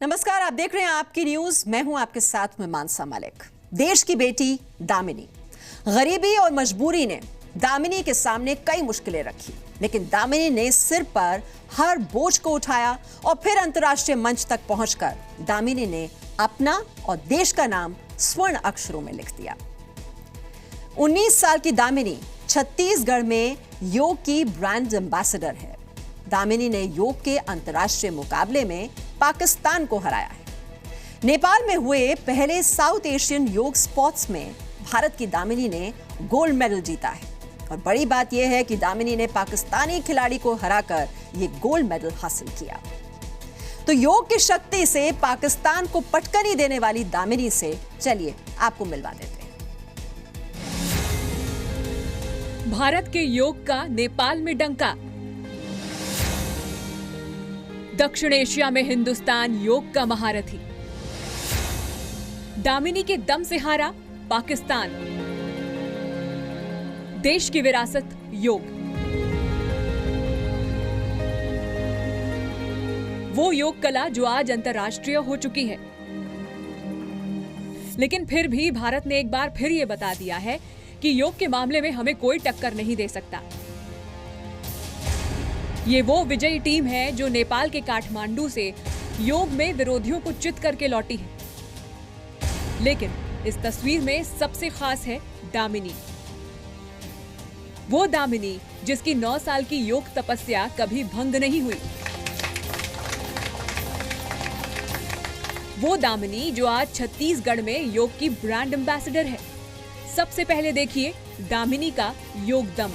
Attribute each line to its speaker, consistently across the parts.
Speaker 1: नमस्कार, आप देख रहे हैं आपकी न्यूज। मैं हूं आपके साथ में मानसा मलिक। देश की बेटी दामिनी, गरीबी और मजबूरी ने दामिनी के सामने कई मुश्किलें रखी, लेकिन दामिनी ने सिर पर हर बोझ को उठाया और फिर अंतर्राष्ट्रीय मंच तक पहुंचकर दामिनी ने अपना और देश का नाम स्वर्ण अक्षरों में लिख दिया। 19 साल की दामिनी छत्तीसगढ़ में योग की ब्रांड एम्बेसडर है। दामिनी ने योग के अंतर्राष्ट्रीय मुकाबले में पाकिस्तान को हराया है। नेपाल में हुए पहले साउथ एशियन योग स्पोर्ट्स में भारत की दामिनी ने गोल्ड मेडल जीता है और बड़ी बात यह है कि दामिनी ने पाकिस्तानी खिलाड़ी को हराकर यह गोल्ड मेडल हासिल किया। तो योग की शक्ति से पाकिस्तान को पटकनी देने वाली दामिनी से चलिए आपको मिलवा देते हैं।
Speaker 2: भारत के योग का नेपाल में डंका। दक्षिण एशिया में हिंदुस्तान योग का महारथी। दामिनी के दम से हारा पाकिस्तान। देश की विरासत योग। वो योग कला जो आज अंतर्राष्ट्रीय हो चुकी है, लेकिन फिर भी भारत ने एक बार फिर ये बता दिया है कि योग के मामले में हमें कोई टक्कर नहीं दे सकता। ये वो विजयी टीम है जो नेपाल के काठमांडू से योग में विरोधियों को चित करके लौटी है। लेकिन इस तस्वीर में सबसे खास है दामिनी। वो दामिनी जिसकी 9 साल की योग तपस्या कभी भंग नहीं हुई। वो दामिनी जो आज छत्तीसगढ़ में योग की ब्रांड एम्बेसडर है। सबसे पहले देखिए दामिनी का योग दम।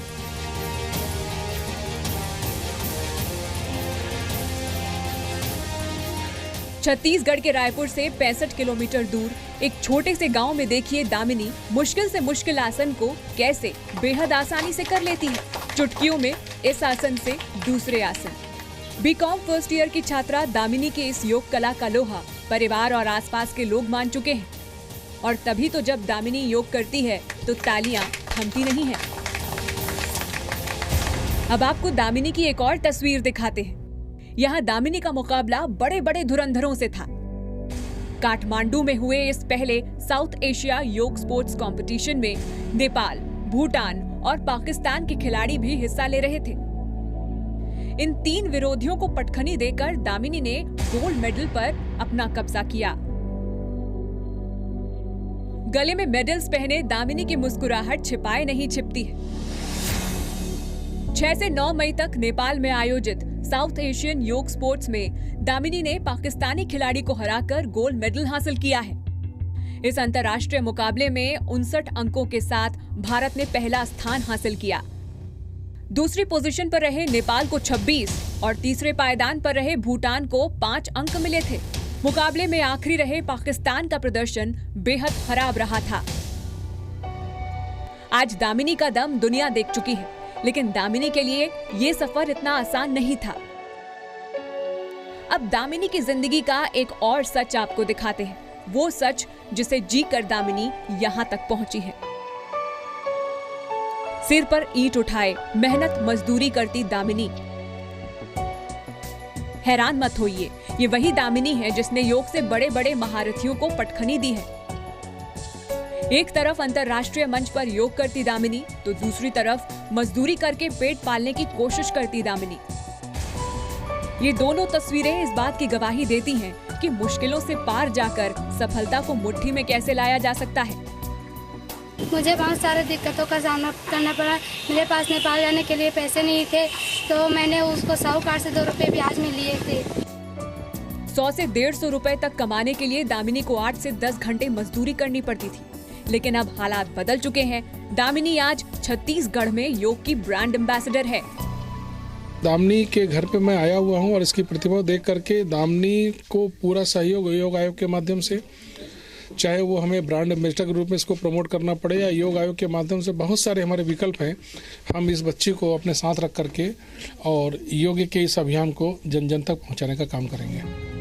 Speaker 2: छत्तीसगढ़ के रायपुर से 65 किलोमीटर दूर एक छोटे से गांव में देखिए दामिनी मुश्किल से मुश्किल आसन को कैसे बेहद आसानी से कर लेती है। चुटकियों में इस आसन से दूसरे आसन। बीकॉम फर्स्ट ईयर की छात्रा दामिनी के इस योग कला का लोहा परिवार और आसपास के लोग मान चुके हैं। और तभी तो जब दामिनी योग करती है तो तालियां थमती नहीं है। अब आपको दामिनी की एक और तस्वीर दिखाते हैं। यहाँ दामिनी का मुकाबला बड़े बड़े धुरंधरों से था। काठमांडू में हुए इस पहले साउथ एशिया योग स्पोर्ट्स कंपटीशन में नेपाल, भूटान और पाकिस्तान के खिलाड़ी भी हिस्सा ले रहे थे। इन 3 विरोधियों को पटखनी देकर दामिनी ने गोल्ड मेडल पर अपना कब्जा किया। गले में मेडल्स पहने दामिनी की मुस्कुराहट छिपाए नहीं छिपती है। 6 से 9 मई तक नेपाल में आयोजित साउथ एशियन योग स्पोर्ट्स में दामिनी ने पाकिस्तानी खिलाड़ी को हराकर गोल्ड मेडल हासिल किया है। इस अंतर्राष्ट्रीय मुकाबले में 59 अंकों के साथ भारत ने पहला स्थान हासिल किया। दूसरी पोजीशन पर रहे नेपाल को 26 और तीसरे पायदान पर रहे भूटान को 5 अंक मिले थे। मुकाबले में आखिरी रहे पाकिस्तान का प्रदर्शन बेहद खराब रहा था। आज दामिनी का दम दुनिया देख चुकी है, लेकिन दामिनी के लिए ये सफर इतना आसान नहीं था। अब दामिनी की जिंदगी का एक और सच आपको दिखाते हैं, वो सच जिसे जीकर दामिनी यहाँ तक पहुंची है। सिर पर ईंट उठाए मेहनत मजदूरी करती दामिनी। हैरान मत होइए, ये वही दामिनी है जिसने योग से बड़े बड़े महारथियों को पटखनी दी है। एक तरफ अंतर्राष्ट्रीय मंच पर योग करती दामिनी तो दूसरी तरफ मजदूरी करके पेट पालने की कोशिश करती दामिनी। ये दोनों तस्वीरें इस बात की गवाही देती हैं कि मुश्किलों से पार जाकर सफलता को मुट्ठी में कैसे लाया जा सकता है।
Speaker 3: मुझे बहुत सारे दिक्कतों का सामना करना पड़ा। मेरे पास नेपाल जाने के लिए पैसे नहीं थे, तो मैंने उसको साहूकार से 2 रुपए ब्याज में लिए थे।
Speaker 2: 100 से 150 रुपए तक कमाने के लिए दामिनी को 8 से 10 घंटे मजदूरी करनी पड़ती थी। लेकिन अब हालात बदल चुके हैं। दामिनी आज छत्तीसगढ़ में योग की ब्रांड एम्बेसडर है।
Speaker 4: दामिनी के घर पे मैं आया हुआ हूँ और इसकी प्रतिभा देख करके दामिनी को पूरा सहयोग योग आयोग के माध्यम से, चाहे वो हमें ब्रांड एम्बेसडर के रूप में इसको प्रमोट करना पड़े या योग आयोग के माध्यम से, बहुत सारे हमारे विकल्प हैं। हम इस बच्ची को अपने साथ रख करके और योग के इस अभियान को जन जन तक पहुँचाने का काम करेंगे।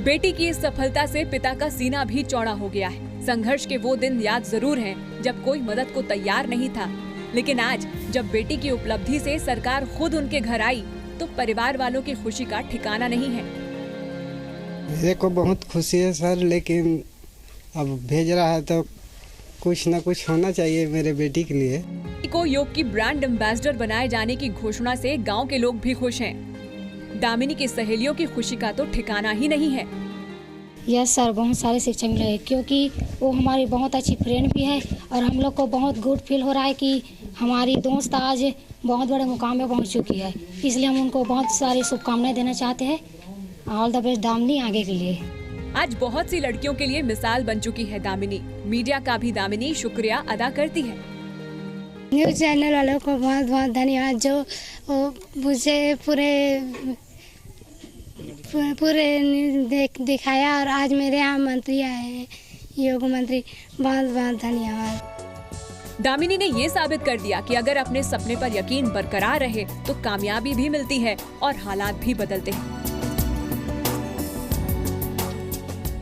Speaker 2: बेटी की इस सफलता से पिता का सीना भी चौड़ा हो गया है। संघर्ष के वो दिन याद जरूर हैं जब कोई मदद को तैयार नहीं था, लेकिन आज जब बेटी की उपलब्धि से सरकार खुद उनके घर आई तो परिवार वालों की खुशी का ठिकाना नहीं है।
Speaker 5: मेरे को बहुत खुशी है सर, लेकिन अब भेज रहा है तो कुछ ना कुछ होना चाहिए मेरे बेटी के लिए।
Speaker 2: को योग की ब्रांड एम्बेसडर बनाए जाने की घोषणा से गांव के लोग भी खुश हैं। दामिनी की सहेलियों की खुशी का तो ठिकाना ही नहीं है।
Speaker 3: यस सर, बहुत सारे शिक्षक मिले क्योंकि वो हमारी बहुत अच्छी फ्रेंड भी है और हम लोग को बहुत गुड फील हो रहा है कि हमारी दोस्त आज बहुत बड़े मुकाम में पहुंच चुकी है। इसलिए हम उनको बहुत सारी शुभकामनाएं देना चाहते हैं। ऑल द बेस्ट दामिनी आगे के लिए।
Speaker 2: आज बहुत सी लड़कियों के लिए मिसाल बन चुकी है दामिनी। मीडिया का भी दामिनी शुक्रिया अदा करती है।
Speaker 3: न्यूज़ चैनल वालों को बहुत बहुत धन्यवाद जो मुझे पूरे दिखाया और आज मेरे यहाँ मंत्री आए हैं, योग मंत्री, बहुत बहुत धन्यवाद।
Speaker 2: दामिनी ने ये साबित कर दिया कि अगर अपने सपने पर यकीन बरकरार रहे तो कामयाबी भी मिलती है और हालात भी बदलते हैं।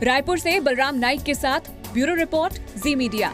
Speaker 2: रायपुर से बलराम नाइक के साथ ब्यूरो रिपोर्ट, जी मीडिया।